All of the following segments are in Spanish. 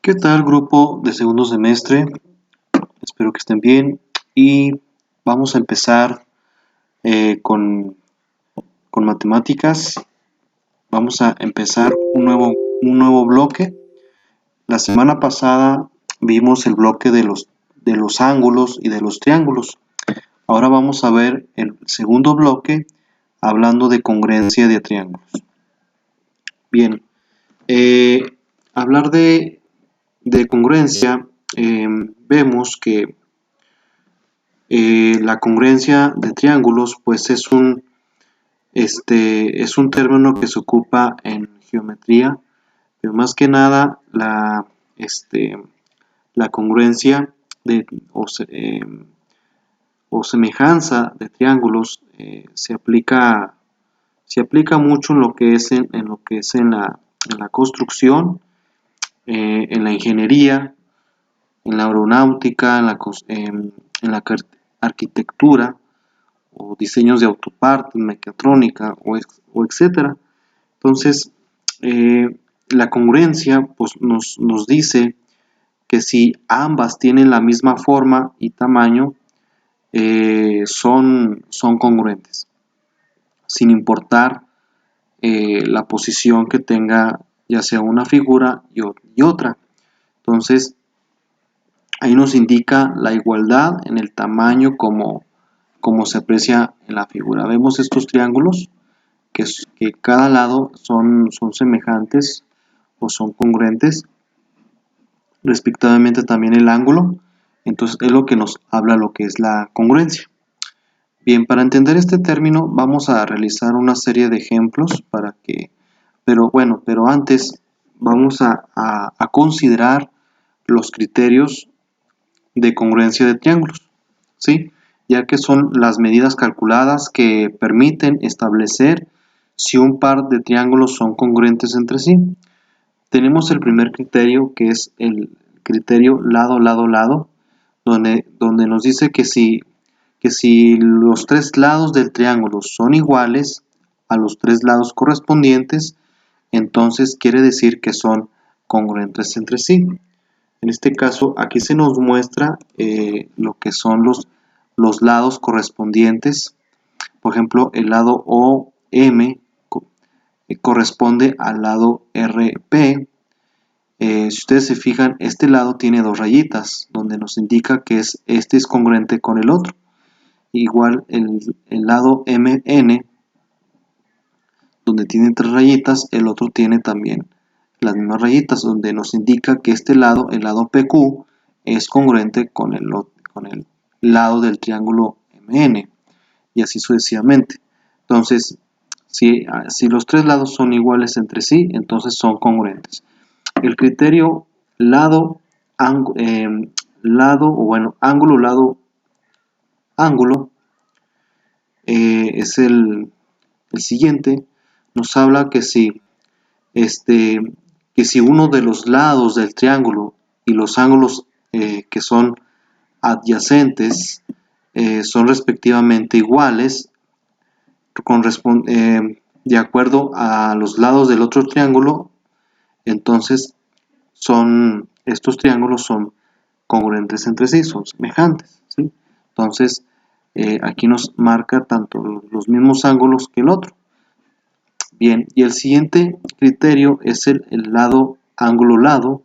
¿Qué tal, grupo de segundo semestre? Espero que estén bien y vamos a empezar con matemáticas. Vamos a empezar un nuevo bloque. La semana pasada vimos el bloque de los ángulos y de los triángulos. Ahora vamos a ver el segundo bloque hablando de congruencia de triángulos. Bien, hablar de congruencia, vemos que la congruencia de triángulos pues es un término que se ocupa en geometría, pero más que nada la congruencia o semejanza de triángulos se aplica mucho en lo que es en la construcción, en la ingeniería, en la aeronáutica, en la arquitectura o diseños de autopartes, mecatrónica o etcétera. Entonces, la congruencia pues, nos dice que si ambas tienen la misma forma y tamaño, son congruentes, sin importar la posición que tenga ya sea una figura y otra. Entonces, ahí nos indica la igualdad en el tamaño como se aprecia en la figura. Vemos estos triángulos que cada lado son semejantes o son congruentes, respectivamente también el ángulo. Entonces es lo que nos habla lo que es la congruencia. Bien, para entender este término vamos a realizar una serie de ejemplos pero antes vamos a considerar los criterios de congruencia de triángulos, ¿sí? Ya que son las medidas calculadas que permiten establecer si un par de triángulos son congruentes entre sí. Tenemos el primer criterio, que es el criterio lado, lado, lado, donde nos dice que si los tres lados del triángulo son iguales a los tres lados correspondientes, entonces quiere decir que son congruentes entre sí. En este caso, aquí se nos muestra lo que son los lados correspondientes. Por ejemplo, el lado OM corresponde al lado RP. Si ustedes se fijan, este lado tiene dos rayitas, donde nos indica que este es congruente con el otro. Igual el lado MN, donde tiene tres rayitas, el otro tiene también las mismas rayitas, donde nos indica que este lado, el lado PQ, es congruente con el lado del triángulo MN, y así sucesivamente. Entonces, si los tres lados son iguales entre sí, entonces son congruentes. El criterio ángulo, ángulo, es el siguiente. Nos habla que si uno de los lados del triángulo y los ángulos que son adyacentes son respectivamente iguales, de acuerdo a los lados del otro triángulo, entonces estos triángulos son congruentes entre sí, son semejantes, ¿sí? Entonces aquí nos marca tanto los mismos ángulos que el otro. Bien, y el siguiente criterio es el lado ángulo-lado.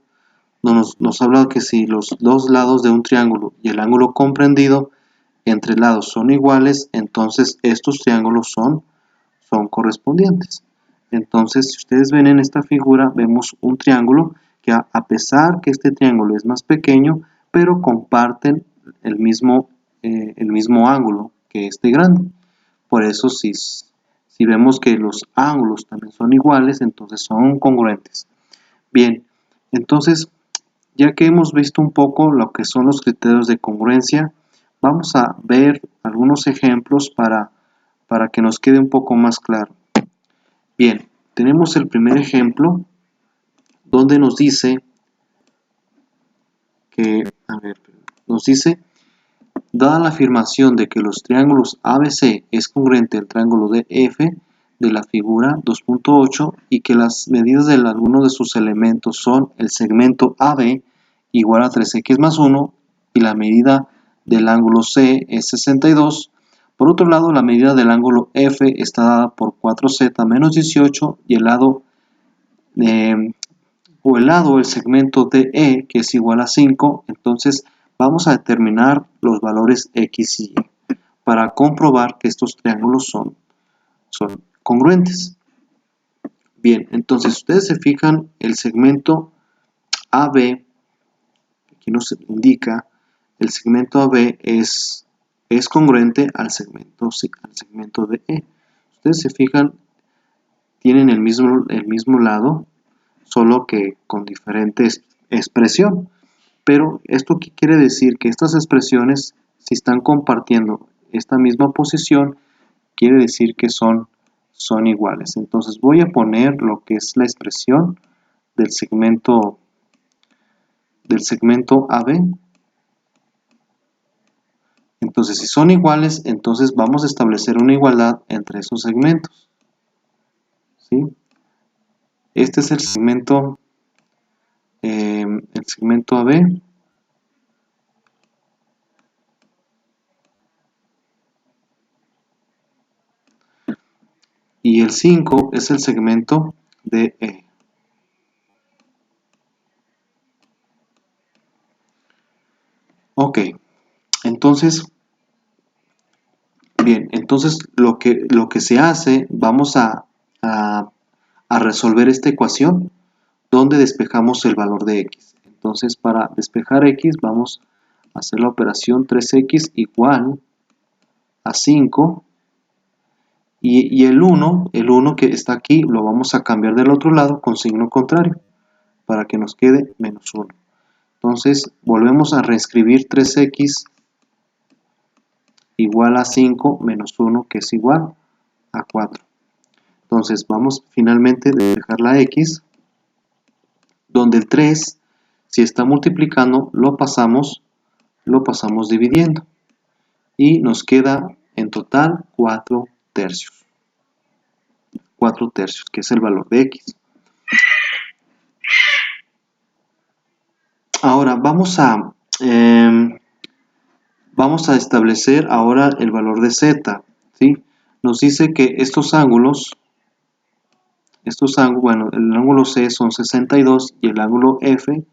Nos habla que si los dos lados de un triángulo y el ángulo comprendido entre lados son iguales, entonces estos triángulos son correspondientes. Entonces, si ustedes ven en esta figura, vemos un triángulo que a pesar que este triángulo es más pequeño, pero comparten el mismo ángulo que este grande. Por eso, si vemos que los ángulos también son iguales, entonces son congruentes. Bien, entonces, ya que hemos visto un poco lo que son los criterios de congruencia, vamos a ver algunos ejemplos para que nos quede un poco más claro. Bien, tenemos el primer ejemplo donde nos dice dada la afirmación de que los triángulos ABC es congruente al triángulo DF, de la figura 2.8 y que las medidas de alguno de sus elementos son el segmento AB igual a 3x más 1 y la medida del ángulo C es 62. Por otro lado, la medida del ángulo F está dada por 4z menos 18 y el lado el segmento DE, que es igual a 5. Entonces vamos a determinar los valores X y Y para comprobar que estos triángulos son congruentes. Bien, entonces ustedes se fijan, el segmento AB, aquí nos indica, el segmento AB es congruente al segmento DE. Ustedes se fijan, tienen el mismo lado, solo que con diferente expresión. Pero esto ¿qué quiere decir? Que estas expresiones, si están compartiendo esta misma posición, quiere decir que son iguales. Entonces voy a poner lo que es la expresión del segmento AB. Entonces, si son iguales, entonces vamos a establecer una igualdad entre esos segmentos. ¿Sí? Este es el segmento AB. Y el 5 es el segmento DE. Ok, entonces, bien, entonces lo que se hace, vamos a resolver esta ecuación donde despejamos el valor de X. Entonces, para despejar X, vamos a hacer la operación 3X igual a 5. Y el 1 que está aquí, lo vamos a cambiar del otro lado con signo contrario, para que nos quede menos 1. Entonces, volvemos a reescribir 3x igual a 5 menos 1, que es igual a 4. Entonces, vamos finalmente a despejar la x, donde el 3, si está multiplicando, lo pasamos dividiendo. Y nos queda en total 4 tercios. 4 tercios, que es el valor de x. Ahora, vamos a establecer ahora el valor de z, ¿sí? Nos dice que estos ángulos, bueno, el ángulo C son 62 y el ángulo F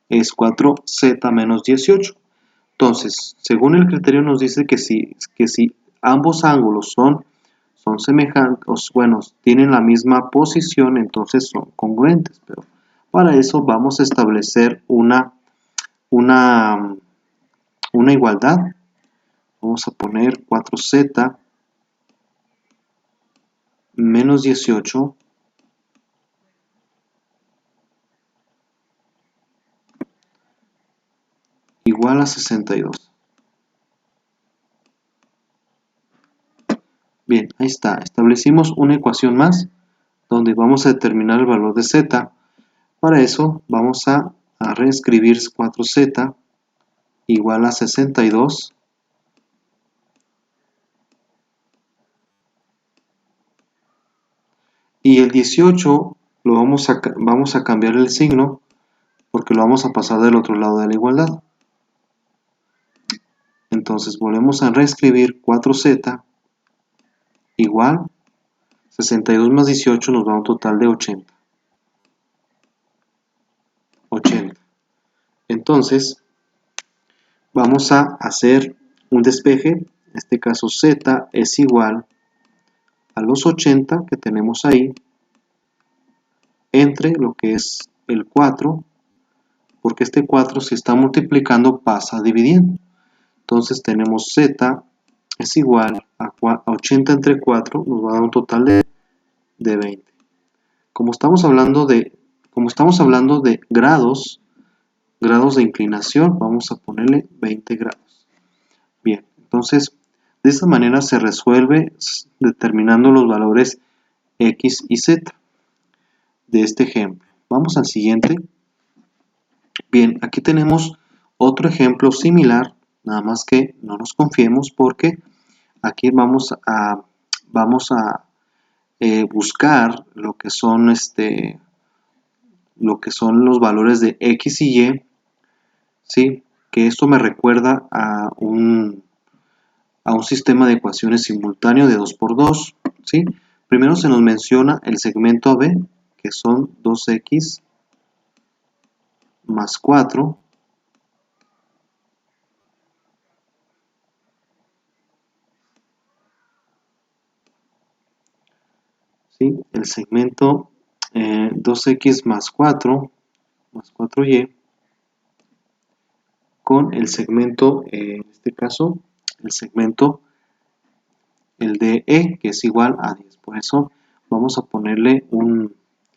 es 4z menos 18. Entonces, según el criterio nos dice que si ambos ángulos son semejantes, bueno, tienen la misma posición, entonces son congruentes. Pero para eso vamos a establecer una igualdad. Vamos a poner 4z menos 18 igual a 62. Bien, ahí está. Establecimos una ecuación más donde vamos a determinar el valor de z. Para eso vamos a reescribir 4z igual a 62 y el 18 lo vamos a cambiar el signo porque lo vamos a pasar del otro lado de la igualdad. Entonces volvemos a reescribir 4z igual 62 más 18 nos da un total de 80. Entonces vamos a hacer un despeje. En este caso z es igual a los 80 que tenemos ahí entre lo que es el 4, porque este 4 si está multiplicando pasa dividiendo. Entonces tenemos z es igual a 80 entre 4, nos va a dar un total de 20. Como estamos hablando de grados de inclinación, vamos a ponerle 20 grados. Bien, entonces de esta manera se resuelve determinando los valores x y z de este ejemplo. Vamos al siguiente. Bien, aquí tenemos otro ejemplo similar, nada más que no nos confiemos porque aquí vamos a buscar lo que son los valores de x y y, ¿sí? Que esto me recuerda a un sistema de ecuaciones simultáneo de 2×2, ¿sí? Primero se nos menciona el segmento AB, que son 2x más 4, ¿sí? El segmento 2x más 4y, con el segmento, en este caso, el segmento, el de E, que es igual a 10. Por eso vamos a ponerle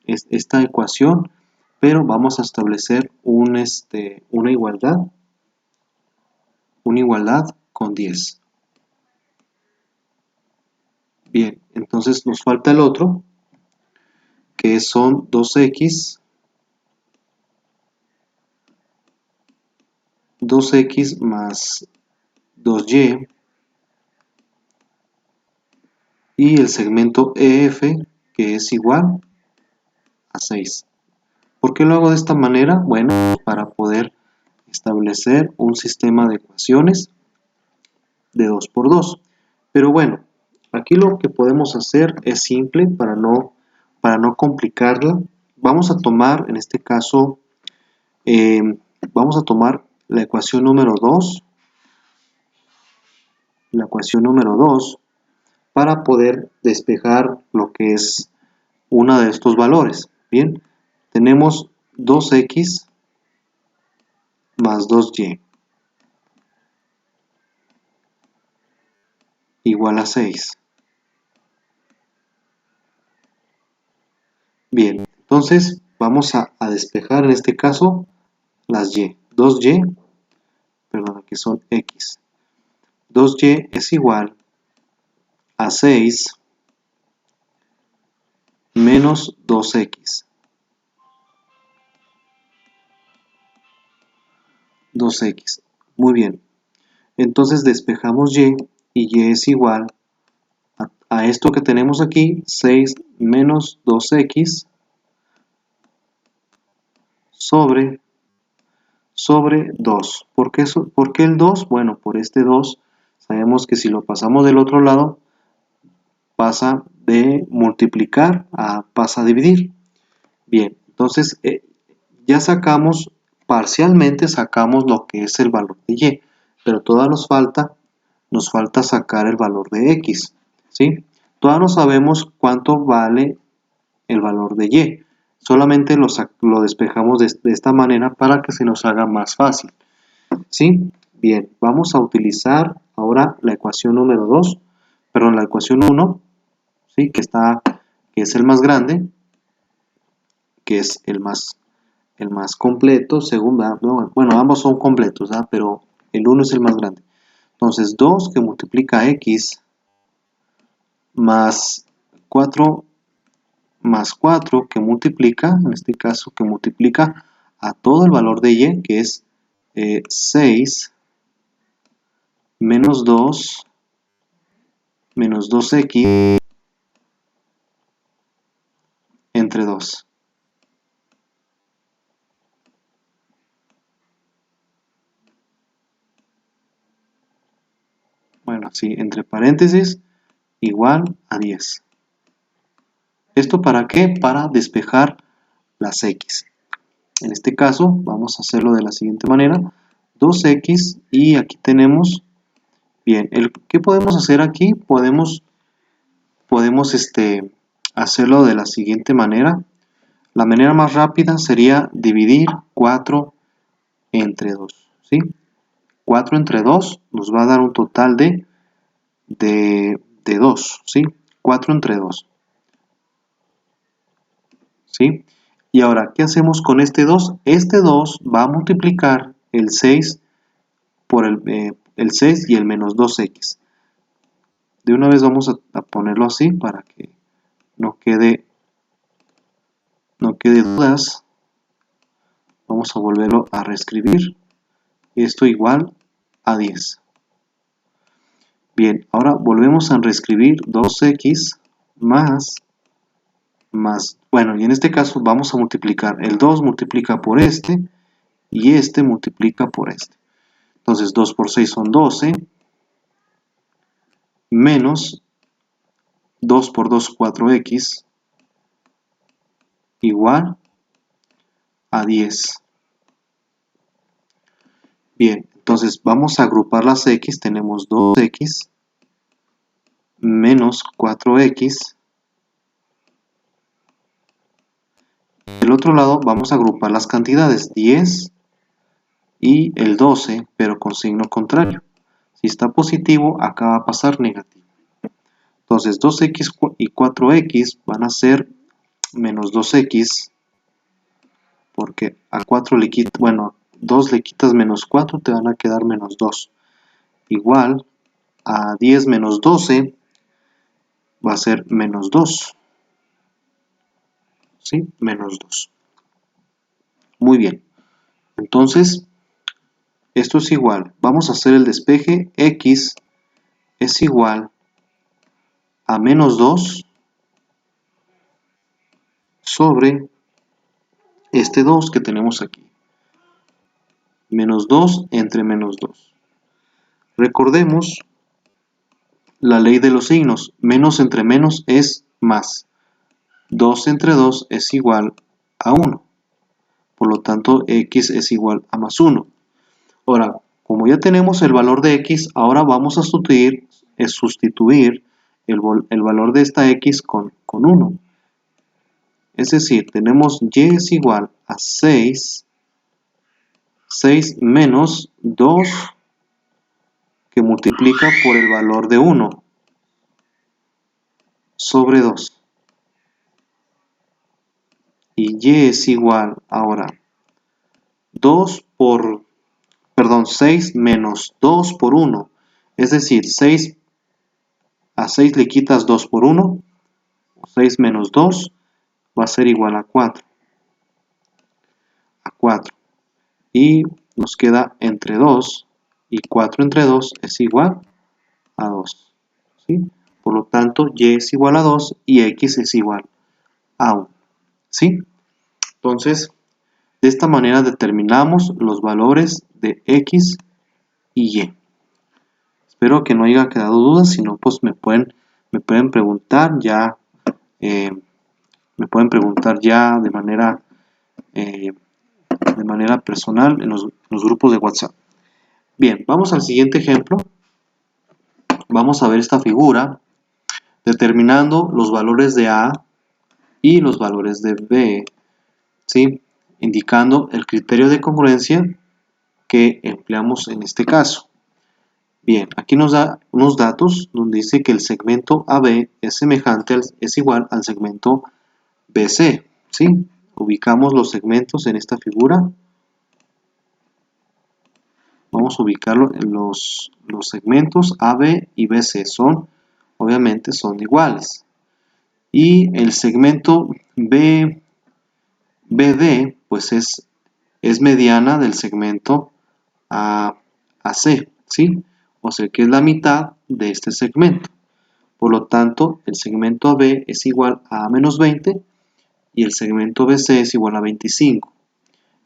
esta ecuación, pero vamos a establecer una igualdad con 10. Bien, entonces nos falta el otro, que son 2x más 2y, y el segmento EF, que es igual a 6. ¿Por qué lo hago de esta manera? Bueno, para poder establecer un sistema de ecuaciones de 2×2. Pero bueno, aquí lo que podemos hacer es simple para no complicarla. Vamos a tomar, en este caso, vamos a tomar la ecuación número 2, para poder despejar lo que es uno de estos valores. Bien, tenemos 2x más 2y igual a 6. Bien, entonces vamos a despejar en este caso las y. 2y, perdón, aquí son x. 2y es igual a 6 menos 2x. 2x. Muy bien. Entonces despejamos y y es igual a esto que tenemos aquí, 6 menos 2x sobre 2. ¿Por qué el 2? Bueno, por este 2 sabemos que si lo pasamos del otro lado pasa de multiplicar a pasa a dividir. Bien, entonces ya parcialmente sacamos lo que es el valor de y, pero todavía nos falta sacar el valor de x, ¿sí? Todavía no sabemos cuánto vale el valor de y, solamente lo despejamos de esta manera para que se nos haga más fácil, ¿sí? Bien, vamos a utilizar ahora la ecuación número 2, perdón, la ecuación 1, ¿sí? que es el más grande, que es el más completo, bueno, ambos son completos, ¿verdad? Pero el 1 es el más grande. Entonces 2 que multiplica x más 4 que multiplica, en este caso que multiplica a todo el valor de y, que es 6 menos 2x entre 2. Bueno, sí, entre paréntesis, igual a 10. ¿Esto para qué? Para despejar las x. En este caso, vamos a hacerlo de la siguiente manera. 2x y aquí tenemos, bien, ¿qué podemos hacer aquí? Podemos hacerlo de la siguiente manera. La manera más rápida sería dividir 4 entre 2, ¿sí? 4 entre 2 nos va a dar un total de 2, ¿sí? 4 entre 2, ¿sí? Y ahora, ¿qué hacemos con este 2? Este 2 va a multiplicar el 6 por el 6 y el menos 2x. De una vez vamos a ponerlo así para que no quede dudas. Vamos a volverlo a reescribir. Esto igual a 10. Bien, ahora volvemos a reescribir 2x más más, bueno, y en este caso vamos a multiplicar, el 2 multiplica por este, y este multiplica por este. Entonces 2 por 6 son 12, menos 2 por 2, 4x, igual a 10. Bien, entonces vamos a agrupar las x, tenemos 2x menos 4x. Del otro lado vamos a agrupar las cantidades, 10 y el 12, pero con signo contrario. Si está positivo, acá va a pasar negativo. Entonces 2x y 4x van a ser menos 2x, porque a 4 le quitas, bueno, 2 le quitas menos 4, te van a quedar menos 2. Igual a 10 menos 12 va a ser menos 2. ¿Sí? Menos 2. Muy bien. Entonces, esto es igual. Vamos a hacer el despeje. X es igual a menos 2 sobre este 2 que tenemos aquí. Menos 2 entre menos 2. Recordemos la ley de los signos. Menos entre menos es más. 2 entre 2 es igual a 1. Por lo tanto, x es igual a más 1. Ahora, como ya tenemos el valor de x, ahora vamos a sustituir el valor de esta x con 1. Es decir, tenemos y es igual a 6 menos 2 que multiplica por el valor de 1 sobre 2. Y y es igual ahora 6 menos 2 por 1. Es decir, 6 a 6 le quitas 2 por 1. 6 menos 2 va a ser igual a 4. A 4. Y nos queda entre 2 y 4 entre 2 es igual a 2. ¿Sí? Por lo tanto, y es igual a 2 y x es igual a 1. ¿Sí? Entonces, de esta manera determinamos los valores de x y y. Espero que no haya quedado dudas, si no, pues me pueden preguntar ya, de manera personal en los grupos de WhatsApp. Bien, vamos al siguiente ejemplo. Vamos a ver esta figura determinando los valores de A y los valores de B, ¿sí? Indicando el criterio de congruencia que empleamos en este caso. Bien, aquí nos da unos datos donde dice que el segmento AB es igual al segmento BC, ¿sí? Ubicamos los segmentos en esta figura. Vamos a ubicarlo en los segmentos AB y BC obviamente son iguales. Y el segmento BD pues es mediana del segmento AC, ¿sí? O sea que es la mitad de este segmento. Por lo tanto, el segmento AB es igual a menos 20 y el segmento BC es igual a 25.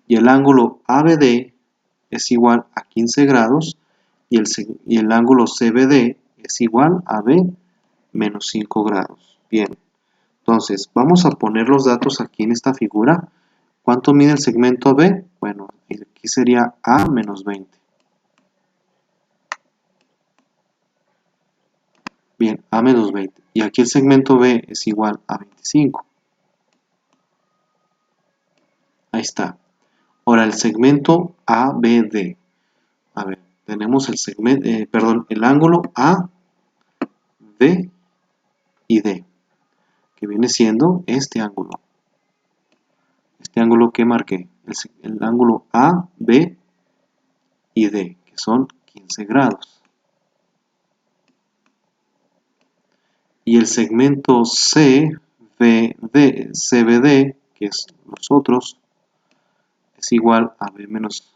Y el ángulo ABD es igual a 15 grados y el ángulo CBD es igual a B menos 5 grados. Bien, entonces vamos a poner los datos aquí en esta figura. ¿Cuánto mide el segmento AB? Bueno, aquí sería A menos 20. Bien, A menos 20. Y aquí el segmento B es igual a 25. Ahí está. Ahora el segmento ABD. A ver, tenemos el ángulo A, B y D, que viene siendo este ángulo. Este ángulo que marqué, el ángulo A, B y D, que son 15 grados. Y el segmento CBD, que es los otros, es igual a B menos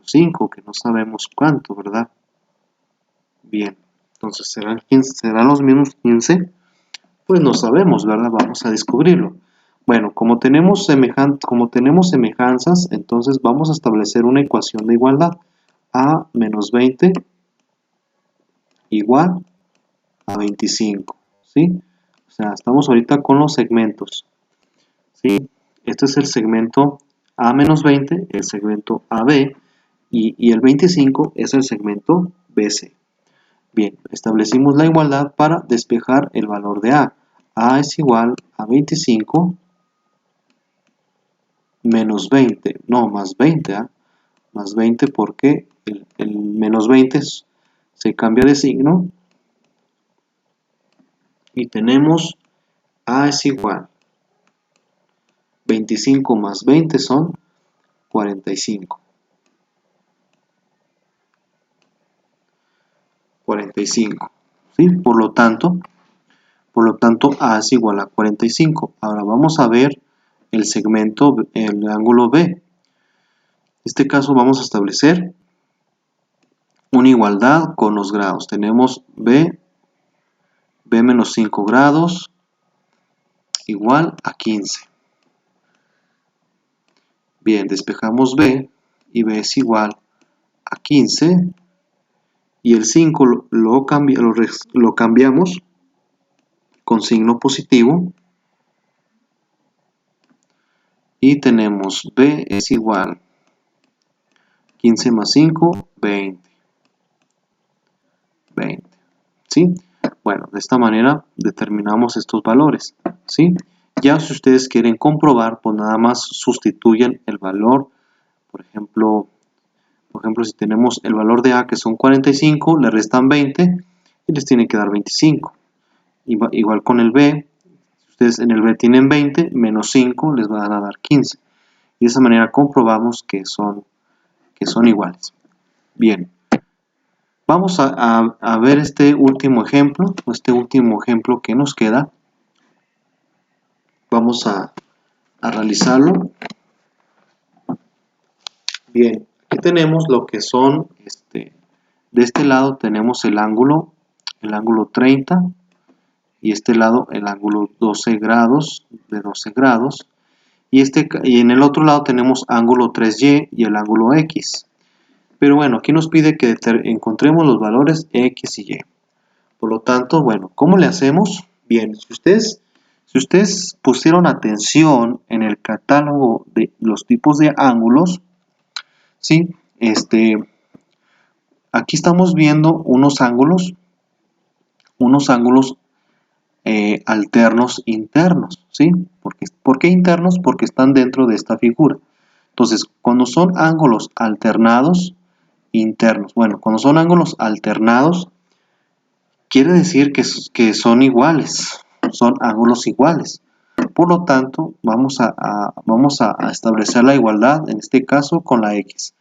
5, que no sabemos cuánto, ¿verdad? Bien, Entonces, ¿serán los mismos 15? Pues no sabemos, ¿verdad? Vamos a descubrirlo. Bueno, como tenemos semejanzas, entonces vamos a establecer una ecuación de igualdad. A menos 20 igual a 25, ¿sí? O sea, estamos ahorita con los segmentos, ¿sí? Este es el segmento A menos 20, el segmento AB, y el 25 es el segmento BC. Bien, establecimos la igualdad para despejar el valor de A. A es igual a 25 menos 20, no, más 20, ¿eh? Más 20 porque el menos 20 se cambia de signo y tenemos A es igual 25 más 20 son 45. 45, ¿sí? Por lo tanto A es igual a 45. Ahora vamos a ver el segmento, el ángulo B. En este caso vamos a establecer una igualdad con los grados. Tenemos B menos 5 grados igual a 15. Bien, despejamos B y B es igual a 15 y el 5 lo cambiamos con signo positivo y tenemos B es igual 15 más 5, 20. 20, ¿sí? Bueno, de esta manera determinamos estos valores, ¿sí? Ya si ustedes quieren comprobar, pues nada más sustituyen el valor. Por ejemplo, si tenemos el valor de A que son 45, le restan 20 y les tiene que dar 25. Igual con el B, si ustedes en el B tienen 20, menos 5 les van a dar 15. Y de esa manera comprobamos que son iguales. Bien. Vamos a ver este último ejemplo que nos queda. Vamos a realizarlo. Bien, aquí tenemos lo que son, de este lado tenemos el ángulo 30 y este lado el ángulo 12 grados, de 12 grados. Y en el otro lado tenemos ángulo 3y y el ángulo x. Pero bueno, aquí nos pide que encontremos los valores x y y. Por lo tanto, bueno, ¿cómo le hacemos? Bien, si ustedes pusieron atención en el catálogo de los tipos de ángulos, ¿sí? Aquí estamos viendo unos ángulos alternos internos, ¿sí? ¿Por qué internos? Porque están dentro de esta figura. Entonces, cuando son ángulos alternados, internos. Bueno, cuando son ángulos alternados, quiere decir que son iguales, son ángulos iguales. Por lo tanto, vamos a establecer la igualdad, en este caso con la x.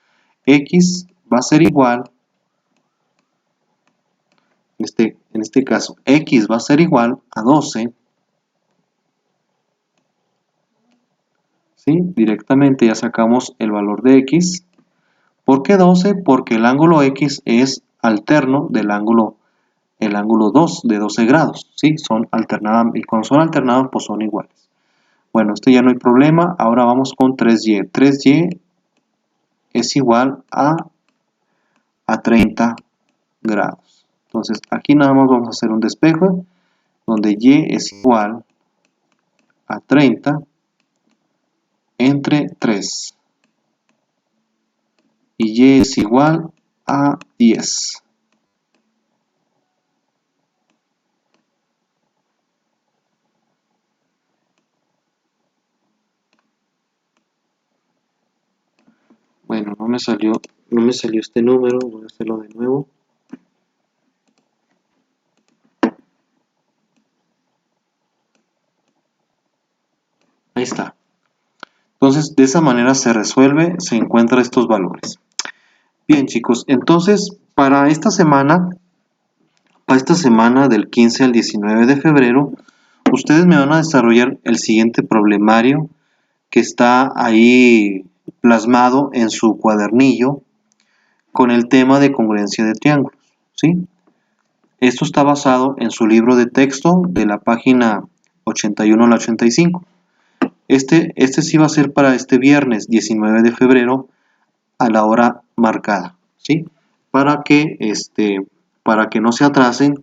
X va a ser igual, en este caso, x va a ser igual a 12. ¿Sí? Directamente ya sacamos el valor de x. ¿Por qué 12? Porque el ángulo x es alterno del ángulo 2 de 12 grados, ¿sí? Son alternadas, y cuando son alternados pues son iguales. Bueno, ya no hay problema. Ahora vamos con 3y. 3y es igual a 30 grados. Entonces aquí nada más vamos a hacer un despejo donde y es igual a 30 entre 3 y y es igual a 10. Bueno, no me salió este número, voy a hacerlo de nuevo. Ahí está. Entonces, de esa manera se encuentran estos valores. Bien, chicos, entonces, para esta semana del 15 al 19 de febrero, ustedes me van a desarrollar el siguiente problemario que está ahí plasmado en su cuadernillo con el tema de congruencia de triángulos, ¿sí? Esto está basado en su libro de texto de la página 81 a la 85. Este sí va a ser para este viernes 19 de febrero a la hora marcada, ¿sí? Para que no se atrasen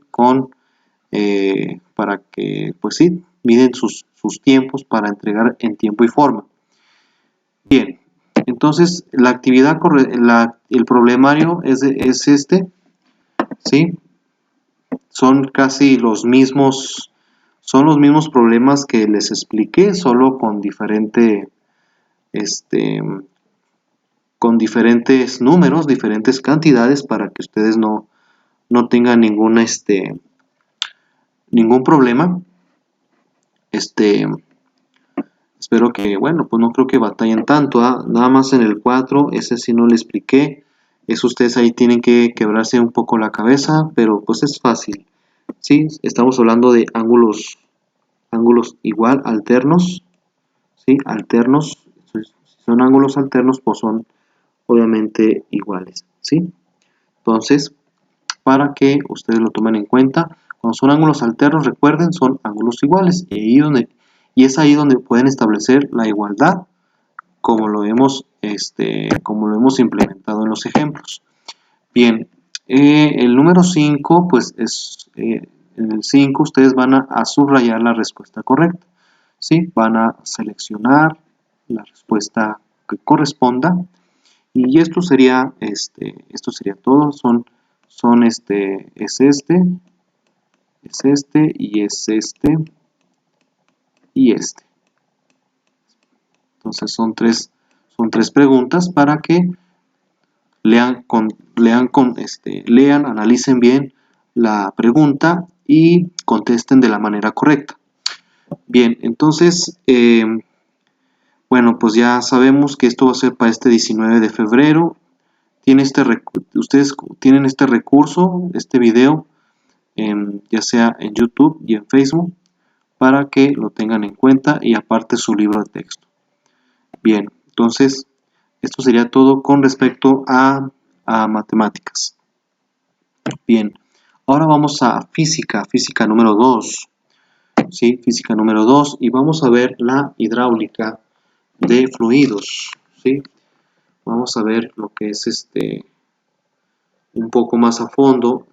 para que, pues sí, miden sus tiempos para entregar en tiempo y forma. Bien, entonces la actividad, el problemario es este, ¿sí? Son casi los mismos problemas que les expliqué, solo con diferentes números, diferentes cantidades, para que ustedes no tengan ningún problema. Espero que, bueno, pues no creo que batallen tanto, nada más en el 4, ese sí no le expliqué, eso ustedes ahí tienen que quebrarse un poco la cabeza, pero pues es fácil, ¿sí? Estamos hablando de ángulos igual, alternos, ¿sí? Alternos, si son ángulos alternos, pues son obviamente iguales, ¿sí? Entonces, para que ustedes lo tomen en cuenta, cuando son ángulos alternos, recuerden, son ángulos iguales, y es ahí donde pueden establecer la igualdad, como lo hemos implementado en los ejemplos. Bien, el número 5, pues en el 5 ustedes van a subrayar la respuesta correcta, ¿sí? Van a seleccionar la respuesta que corresponda, y esto sería todo. Es este y es este y este. Entonces son tres preguntas para que lean, analicen bien la pregunta y contesten de la manera correcta. Bien, entonces, bueno, pues ya sabemos que esto va a ser para este 19 de febrero. Ustedes tienen este recurso, este video, ya sea en YouTube y en Facebook, para que lo tengan en cuenta, y aparte su libro de texto. Bien, entonces esto sería todo con respecto a matemáticas. Bien, ahora vamos a física número 2. ¿Sí? Física número 2, y vamos a ver la hidráulica de fluidos, ¿sí? Vamos a ver lo que es un poco más a fondo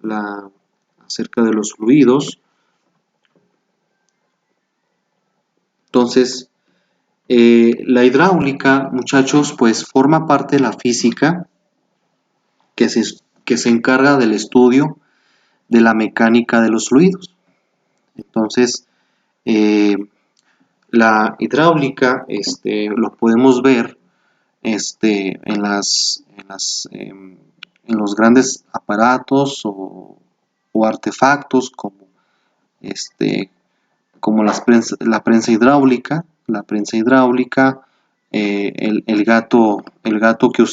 acerca de los fluidos. Entonces, la hidráulica, muchachos, pues forma parte de la física que se encarga del estudio de la mecánica de los fluidos. Entonces, la hidráulica lo podemos ver en los grandes aparatos o artefactos como la prensa hidráulica, el gato que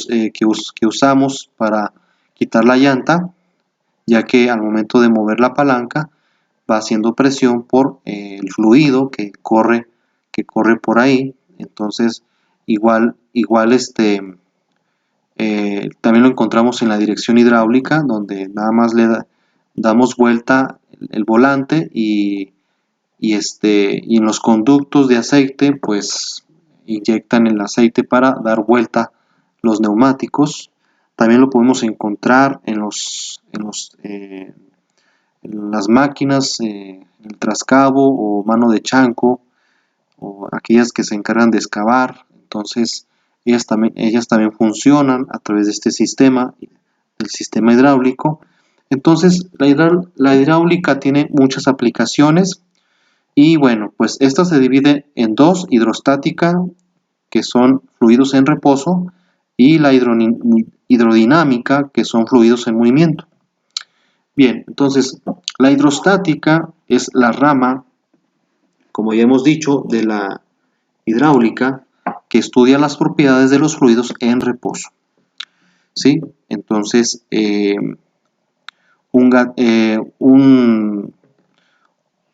usamos para quitar la llanta, ya que al momento de mover la palanca va haciendo presión por el fluido que corre por ahí. Entonces igual también lo encontramos en la dirección hidráulica, donde nada más damos vuelta el volante, y en los conductos de aceite pues inyectan el aceite para dar vuelta los neumáticos. También lo podemos encontrar en las máquinas, el trascabo o mano de chanco, o aquellas que se encargan de excavar. Entonces ellas también funcionan a través de este sistema, el sistema hidráulico. Entonces la hidráulica tiene muchas aplicaciones, y bueno, pues esta se divide en dos: hidrostática, que son fluidos en reposo, y la hidrodinámica, que son fluidos en movimiento. Bien, entonces la hidrostática es la rama, como ya hemos dicho, de la hidráulica, que estudia las propiedades de los fluidos en reposo, ¿sí? Entonces,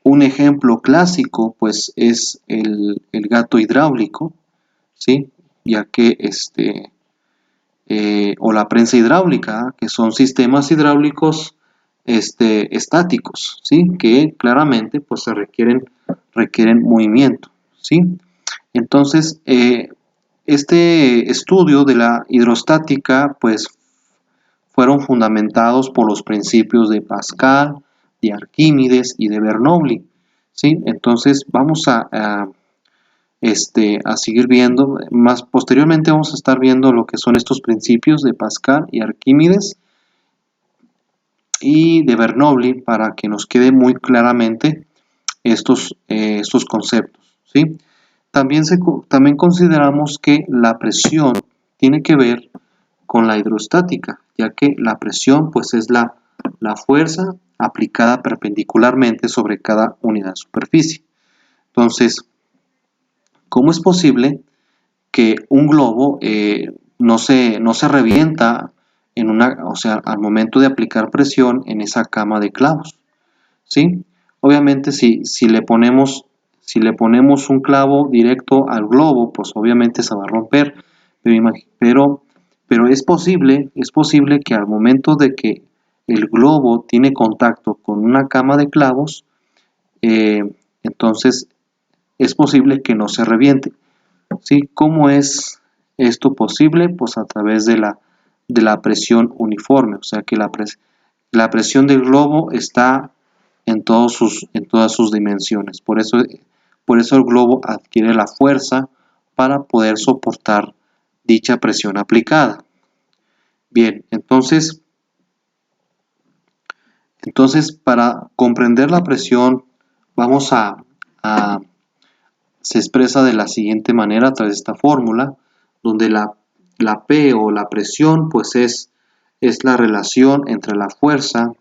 un ejemplo clásico pues es el gato hidráulico, ¿sí? Ya que o la prensa hidráulica, que son sistemas hidráulicos estáticos, ¿sí? Que claramente pues se requieren movimiento, ¿sí? Entonces, este estudio de la hidrostática pues fueron fundamentados por los principios de Pascal, de Arquímedes y de Bernoulli, ¿sí? Entonces vamos a seguir viendo, más posteriormente vamos a estar viendo lo que son estos principios de Pascal y Arquímedes y de Bernoulli para que nos quede muy claramente estos conceptos, ¿sí? También consideramos que la presión tiene que ver con la hidrostática, ya que la presión pues es la fuerza aplicada perpendicularmente sobre cada unidad de superficie. Entonces, ¿cómo es posible que un globo no se revienta o sea, al momento de aplicar presión en esa cama de clavos? ¿Sí? Obviamente si le ponemos un clavo directo al globo, pues obviamente se va a romper, pero es posible que al momento de que el globo tiene contacto con una cama de clavos, eh, entonces es posible que no se reviente. ¿Sí? ¿Cómo es esto posible? Pues a través de la presión uniforme, o sea que la presión del globo está en todas sus dimensiones. Por eso el globo adquiere la fuerza para poder soportar dicha presión aplicada. Bien, entonces para comprender la presión vamos se expresa de la siguiente manera a través de esta fórmula, donde la P o la presión pues es la relación entre la fuerza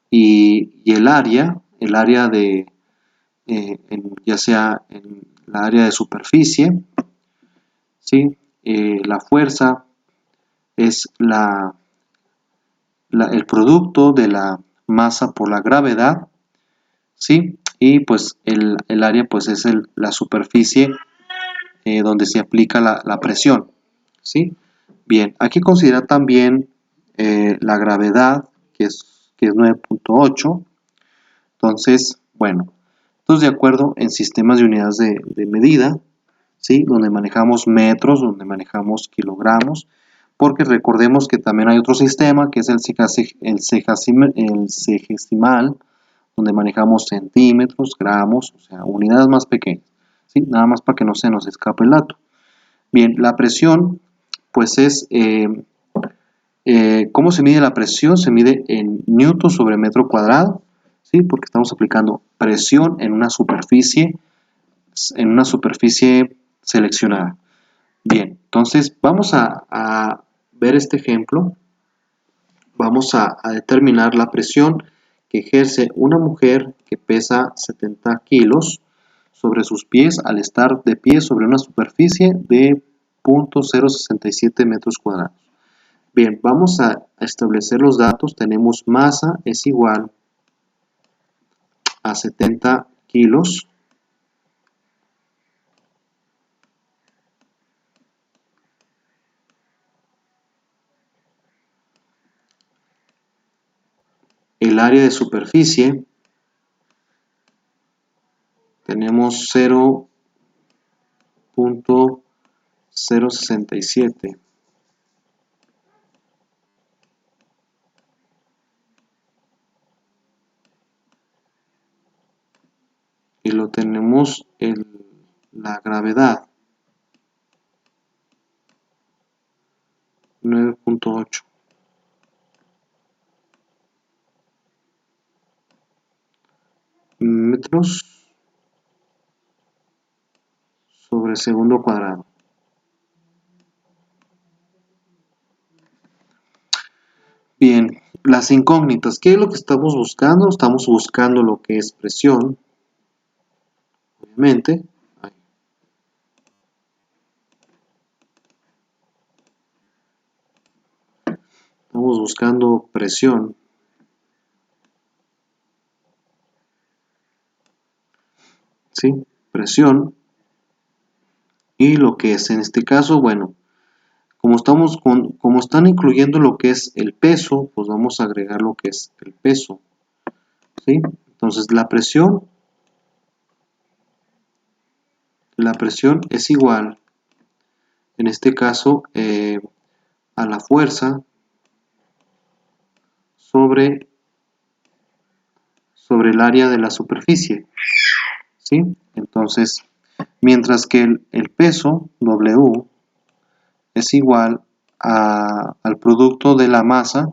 y el área de ya sea en la área de superficie, ¿sí? La fuerza es el producto de la masa por la gravedad, ¿sí? Y pues el área pues es la superficie donde se aplica la presión, ¿sí? Bien, aquí considera también la gravedad, que es 9.8. Entonces, bueno, de acuerdo en sistemas de unidades de medida, ¿sí? Donde manejamos metros, donde manejamos kilogramos, porque recordemos que también hay otro sistema que es el sexagesimal, donde manejamos centímetros, gramos, o sea, unidades más pequeñas, ¿sí? Nada más para que no se nos escape el dato. Bien, la presión, pues es, ¿cómo se mide la presión? Se mide en newton sobre metro cuadrado, ¿sí? Porque estamos aplicando presión en una superficie seleccionada. Bien, entonces vamos a ver este ejemplo. Vamos a determinar la presión que ejerce una mujer que pesa 70 kilos sobre sus pies al estar de pie sobre una superficie de 0.067 metros cuadrados. Bien, vamos a establecer los datos. Tenemos masa es igual a 70 kilos. El área de superficie tenemos 0.067. Y lo tenemos en la gravedad 9.8. metros sobre segundo cuadrado. Bien, las incógnitas. ¿Qué es lo que estamos buscando? Estamos buscando lo que es presión, obviamente. Estamos buscando presión. ¿Sí? Presión. Y lo que es en este caso, bueno, como están incluyendo lo que es el peso, pues vamos a agregar lo que es el peso, ¿sí? Entonces la presión es igual, en este caso, a la fuerza sobre el área de la superficie, ¿sí? Entonces, mientras que el peso, W, es igual al producto de la masa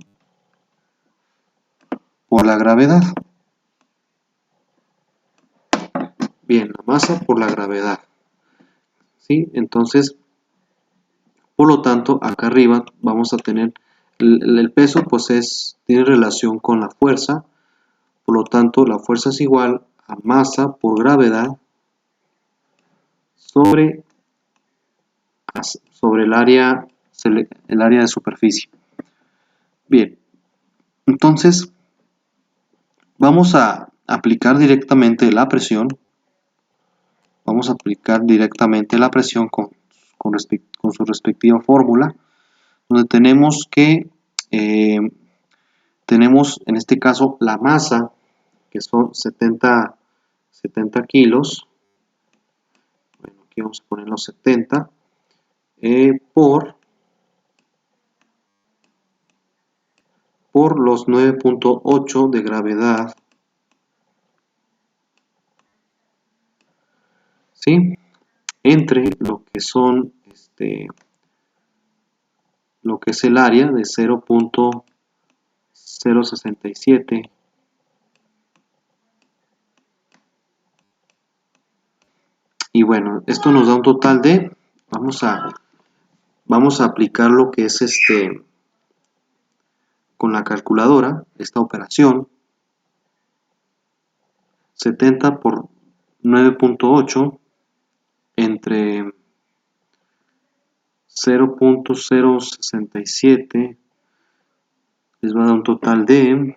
por la gravedad. Bien, la masa por la gravedad, ¿sí? Entonces, por lo tanto, acá arriba vamos a tener el peso, pues tiene relación con la fuerza. Por lo tanto, la fuerza es igual a masa por gravedad sobre el área de superficie. Bien, entonces vamos a aplicar directamente la presión. Vamos a aplicar directamente la presión con su respectiva fórmula, donde tenemos que tenemos en este caso la masa, que son 70 kilos. Bueno, aquí vamos a poner los 70 por los 9.8 de gravedad, ¿sí? Entre lo que son lo que es el área de 0.067 y bueno, esto nos da un total de, vamos a aplicar lo que es con la calculadora, esta operación, 70 por 9.8 entre 0.067 les va a dar un total de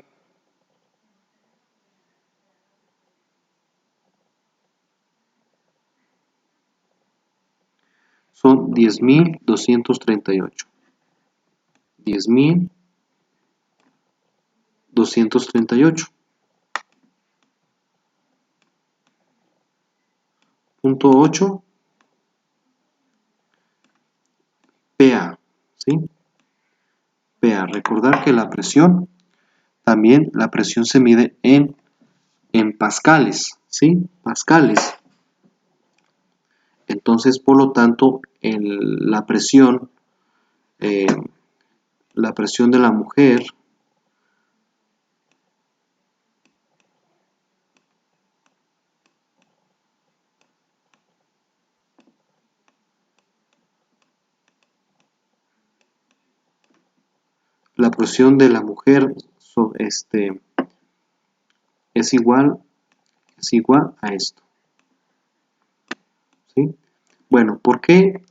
son 10.238. 10.238. Punto 8 PA, ¿sí? PA. Recordar que la presión, también la presión se mide en pascales, ¿sí? Pascales. Entonces, por lo tanto, la presión de la mujer es igual a esto, ¿sí? Bueno, ¿por qué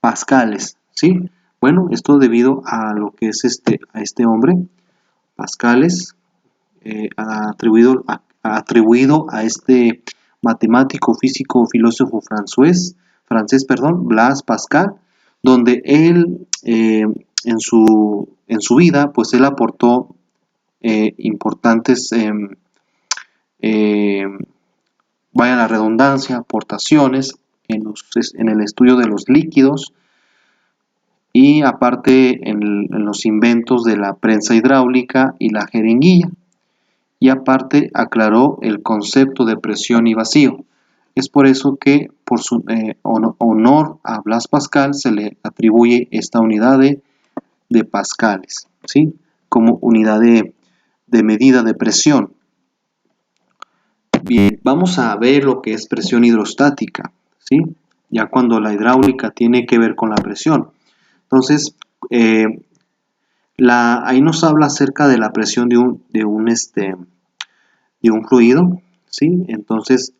pascales? ¿Sí? Bueno, esto debido a lo que es a este hombre, pascales, atribuido a este matemático, físico, filósofo francés, Blaise Pascal, donde él en su vida, pues él aportó importantes, vaya la redundancia, aportaciones en el estudio de los líquidos y aparte en los inventos de la prensa hidráulica y la jeringuilla. Y aparte aclaró el concepto de presión y vacío. Es por eso que por su honor a Blaise Pascal se le atribuye esta unidad de pascales, ¿sí? Como unidad de medida de presión. Bien, vamos a ver lo que es presión hidrostática, ¿sí? Ya cuando la hidráulica tiene que ver con la presión. Entonces, ahí nos habla acerca de la presión de un fluido, ¿sí? Entonces,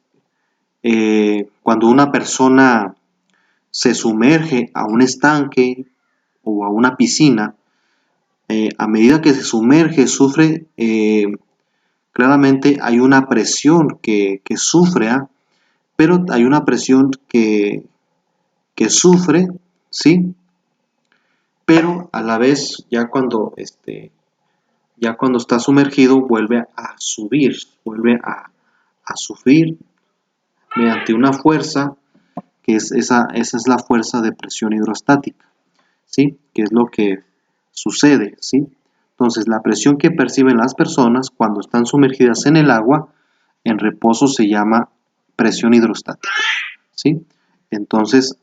cuando una persona se sumerge a un estanque o a una piscina, a medida que se sumerge, sufre, claramente hay una presión que sufre, pero hay una presión que sufre, ¿sí? pero a la vez ya cuando está sumergido vuelve a subir, vuelve a sufrir mediante una fuerza que esa es la fuerza de presión hidrostática, ¿sí? Que es lo que sucede, ¿sí? Entonces, la presión que perciben las personas cuando están sumergidas en el agua, en reposo, se llama presión hidrostática, ¿sí? Entonces,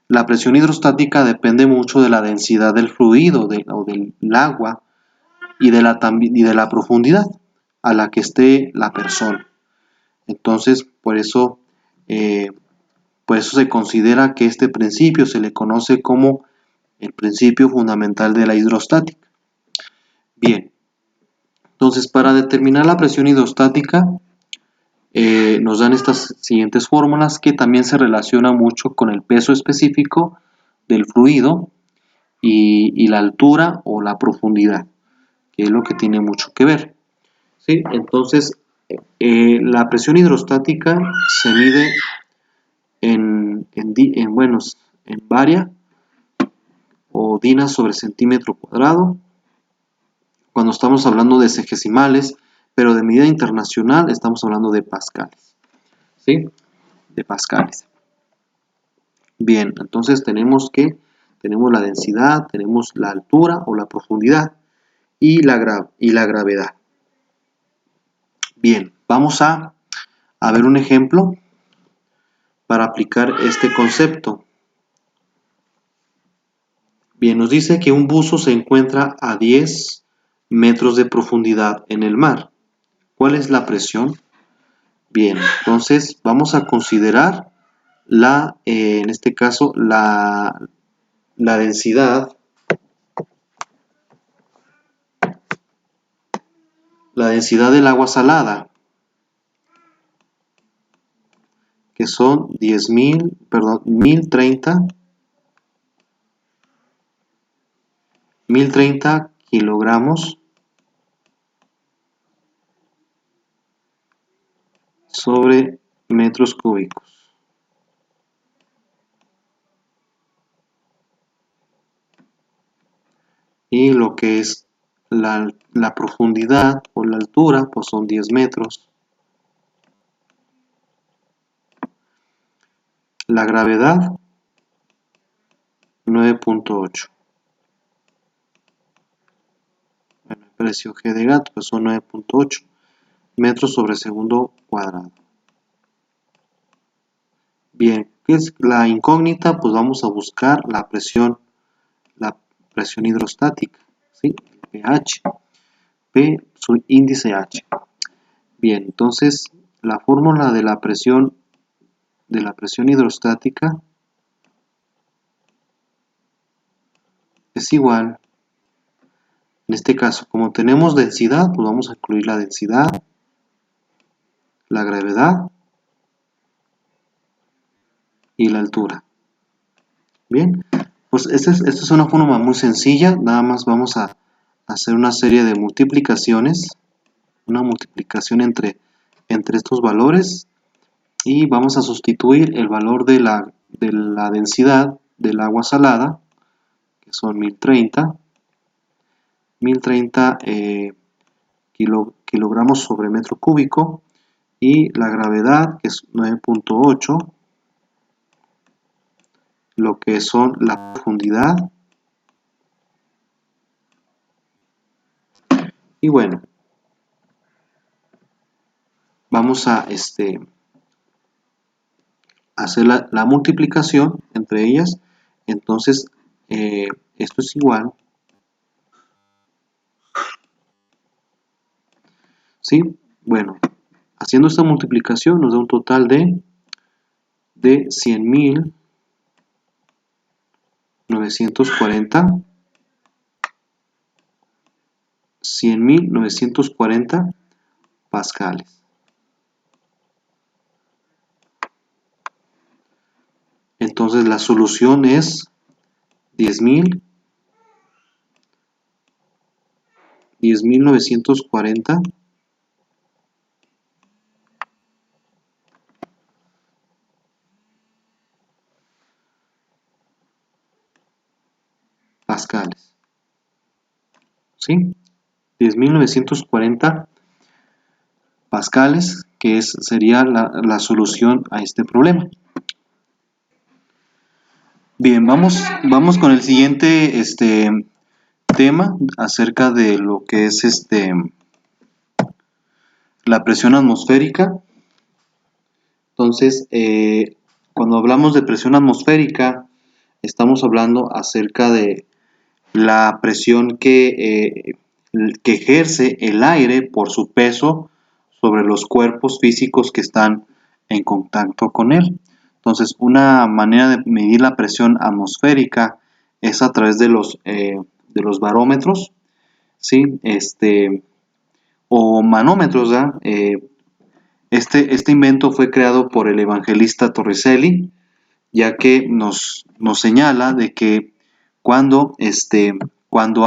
la presión hidrostática depende mucho de la densidad del fluido o del agua y de la profundidad a la que esté la persona. Entonces, por eso se considera que este principio se le conoce como el principio fundamental de la hidrostática. Bien, entonces para determinar la presión hidrostática nos dan estas siguientes fórmulas que también se relacionan mucho con el peso específico del fluido y la altura o la profundidad, que es lo que tiene mucho que ver. ¿Sí? Entonces, la presión hidrostática se mide en baria o dinas sobre centímetro cuadrado cuando estamos hablando de sexagesimales, pero de medida internacional estamos hablando de pascales, ¿sí? De pascales. Bien, entonces tenemos la densidad, tenemos la altura o la profundidad y la gravedad. Bien, vamos a ver un ejemplo para aplicar este concepto. Bien, nos dice que un buzo se encuentra a 10 metros de profundidad en el mar. ¿Cuál es la presión? Bien, entonces vamos a considerar en este caso, la densidad, del agua salada, que son 1030 kilogramos sobre metros cúbicos. Y lo que es la profundidad o la altura, pues son 10 metros. La gravedad, 9.8. Bueno, el precio G de gato, pues son 9.8 metros sobre segundo cuadrado. Bien, ¿qué es la incógnita? Pues vamos a buscar la presión hidrostática, ¿sí? pH, P, su índice H. Bien, entonces la fórmula de la presión hidrostática es igual, en este caso, como tenemos densidad, pues vamos a incluir la densidad, la gravedad y la altura. Bien, pues esta es una fórmula muy sencilla, nada más vamos a hacer una serie de multiplicaciones, una multiplicación entre estos valores y vamos a sustituir el valor de la densidad del agua salada, que son 1030 kilogramos sobre metro cúbico, y la gravedad, que es 9.8, lo que son la profundidad. Y bueno, vamos a hacer la multiplicación entre ellas. Entonces, esto es igual, ¿sí? Bueno, haciendo esta multiplicación nos da un total de 100.940 pascales. Entonces la solución es 10.940 . pascales. ¿Sí? 10.940 pascales, que sería la solución a este problema. Bien, vamos con el siguiente tema acerca de lo que es la presión atmosférica. Entonces, cuando hablamos de presión atmosférica, estamos hablando acerca de la presión que ejerce el aire por su peso sobre los cuerpos físicos que están en contacto con él. Entonces, una manera de medir la presión atmosférica es a través de los barómetros, ¿sí? O manómetros, ¿verdad? Este invento fue creado por el evangelista Torricelli, ya que nos señala de que cuando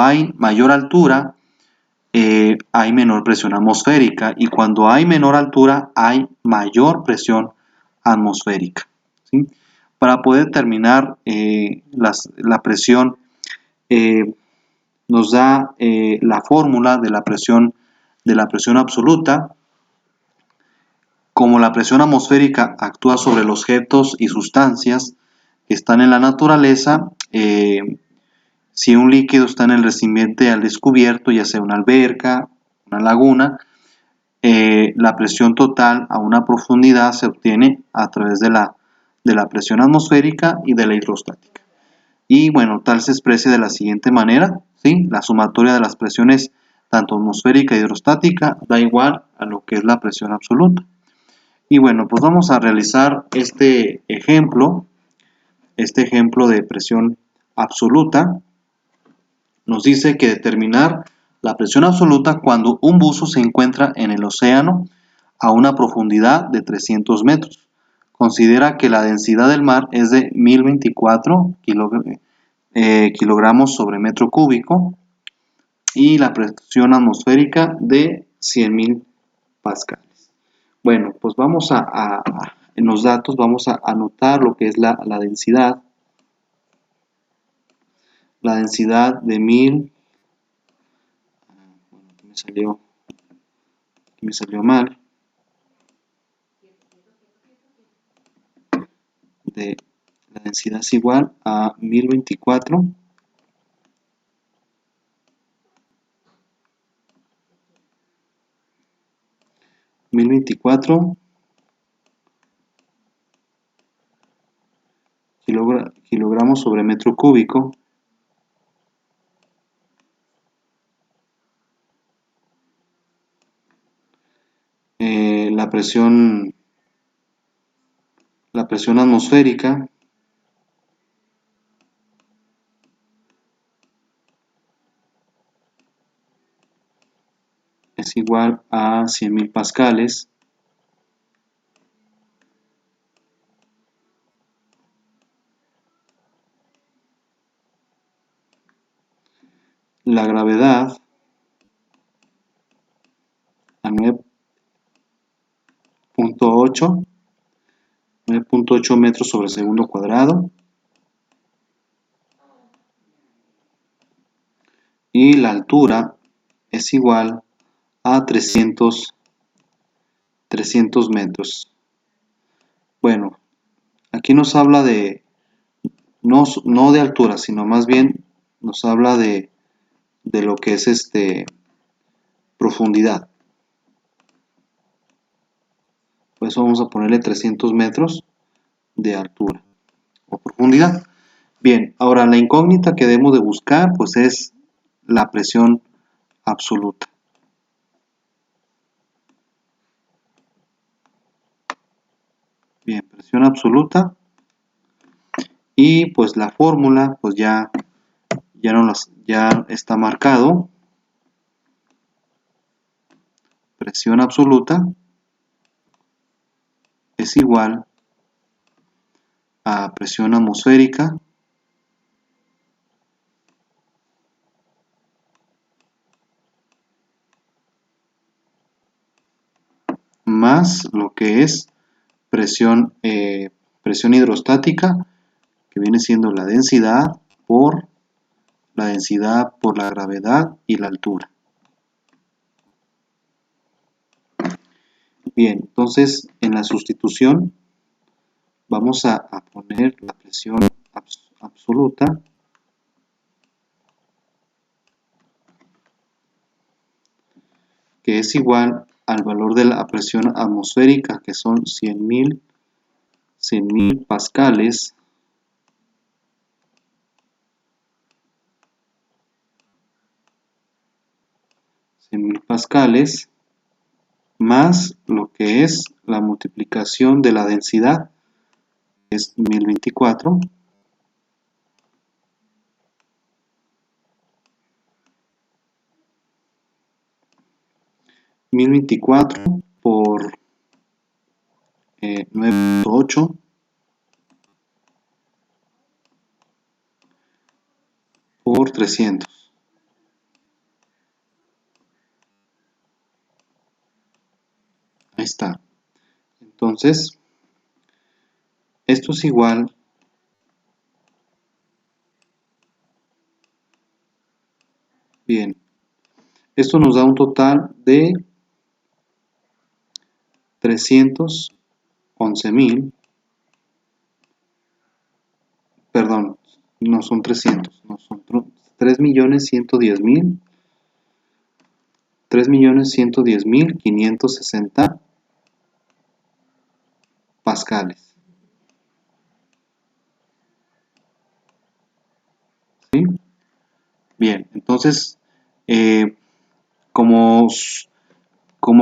hay mayor altura, hay menor presión atmosférica, y cuando hay menor altura hay mayor presión atmosférica, ¿sí? Para poder determinar la presión, nos da la fórmula de la presión absoluta. Como la presión atmosférica actúa sobre los objetos y sustancias que están en la naturaleza, si un líquido está en el recipiente al descubierto, ya sea una alberca, una laguna, la presión total a una profundidad se obtiene a través de la presión atmosférica y de la hidrostática. Y bueno, tal se expresa de la siguiente manera, ¿sí? La sumatoria de las presiones tanto atmosférica e hidrostática da igual a lo que es la presión absoluta. Y bueno, pues vamos a realizar este ejemplo de presión absoluta. Nos dice que determinar la presión absoluta cuando un buzo se encuentra en el océano a una profundidad de 300 metros. Considera que la densidad del mar es de 1024 kilogramos sobre metro cúbico y la presión atmosférica de 100.000 pascales. Bueno, pues vamos en los datos vamos a anotar lo que es la densidad. La densidad de 1000, bueno, aquí me salió mal. La densidad es igual a 1024 kilogramos sobre metro cúbico la presión atmosférica es igual a 100.000 pascales. La gravedad a 9.8 metros sobre segundo cuadrado, y la altura es igual a 300 metros. Bueno, aquí nos habla de no de altura, sino más bien nos habla de lo que es profundidad. Por eso vamos a ponerle 300 metros de altura o profundidad. Bien, ahora la incógnita que debemos de buscar pues es la presión absoluta. Bien, presión absoluta, y pues la fórmula pues ya está marcado. Presión absoluta es igual a presión atmosférica más lo que es presión hidrostática, que viene siendo la densidad por la densidad por la gravedad y la altura. Bien, entonces en la sustitución vamos a poner la presión absoluta que es igual al valor de la presión atmosférica, que son 100.000 pascales, más lo que es la multiplicación de la densidad, que es 1024, por 9.8 por 300. Ahí está. Entonces, esto es igual bien. Esto nos da un total de 311.000, perdón, no son 300, no son 3.110.000, 3.110.560 pascales. ¿Sí? Bien, entonces, como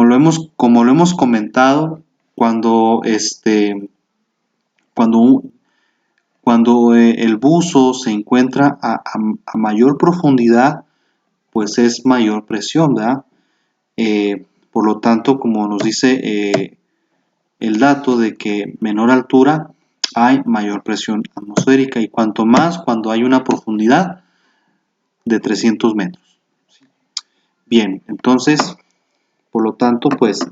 lo hemos comentado, cuando el buzo se encuentra a mayor profundidad, pues es mayor presión, ¿verdad? Por lo tanto, como nos dice el dato de que menor altura hay mayor presión atmosférica, y cuanto más cuando hay una profundidad de 300 metros. Bien, entonces, por lo tanto, pues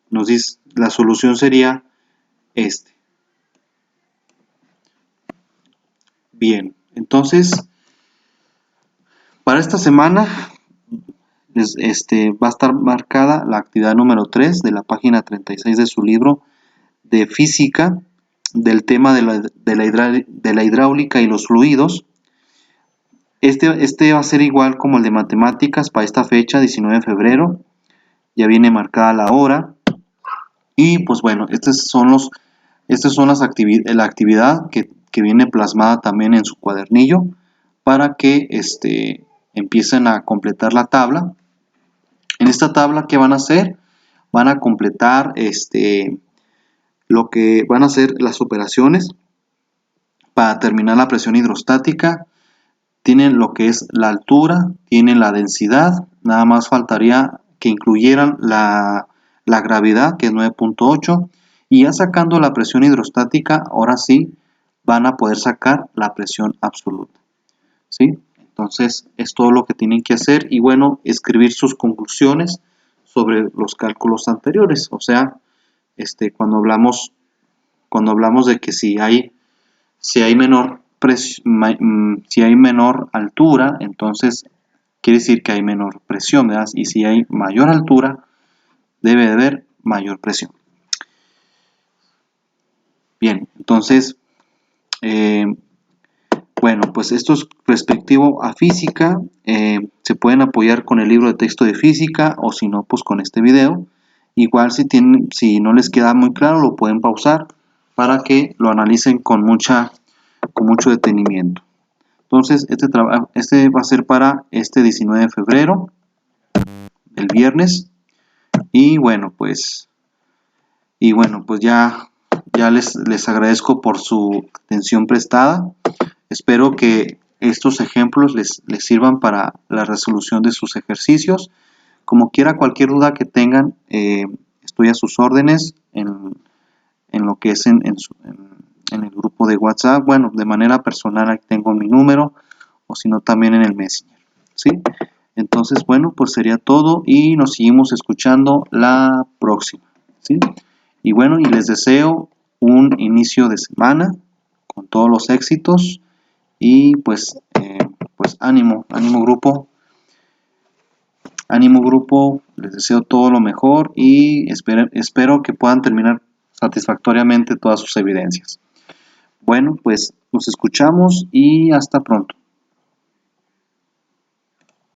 nos dice, la solución sería Bien, entonces, para esta semana va a estar marcada la actividad número 3 de la página 36 de su libro de física, del tema de la hidráulica y los fluidos. Este va a ser igual como el de matemáticas para esta fecha, 19 de febrero. Ya viene marcada la hora. Y pues bueno, estas son la actividad que viene plasmada también en su cuadernillo, para que empiecen a completar la tabla. En esta tabla, ¿qué van a hacer? Van a completar lo que van a hacer las operaciones para determinar la presión hidrostática. Tienen lo que es la altura, tienen la densidad, nada más faltaría que incluyeran la gravedad, que es 9.8, y ya sacando la presión hidrostática, ahora sí van a poder sacar la presión absoluta. ¿Sí? Entonces es todo lo que tienen que hacer, y bueno, escribir sus conclusiones sobre los cálculos anteriores. O sea, cuando hablamos de que si hay menor altura, entonces quiere decir que hay menor presión, ¿verdad? Y si hay mayor altura, debe de haber mayor presión. Bien, entonces, bueno, pues esto es respectivo a física. Se pueden apoyar con el libro de texto de física, o si no, pues con este video. Igual si no les queda muy claro, lo pueden pausar para que lo analicen con mucho detenimiento. Entonces, este va a ser para este 19 de febrero, el viernes. Y bueno, pues ya les agradezco por su atención prestada. Espero que estos ejemplos les sirvan para la resolución de sus ejercicios. Como quiera, cualquier duda que tengan, estoy a sus órdenes en lo que es en el grupo de WhatsApp. Bueno, de manera personal, aquí tengo mi número, o si no, también en el Messenger. ¿Sí? Entonces, bueno, pues sería todo, y nos seguimos escuchando la próxima. ¿Sí? Y bueno, y les deseo un inicio de semana con todos los éxitos, y pues ánimo grupo, les deseo todo lo mejor y espero que puedan terminar satisfactoriamente todas sus evidencias. Bueno, pues nos escuchamos y hasta pronto.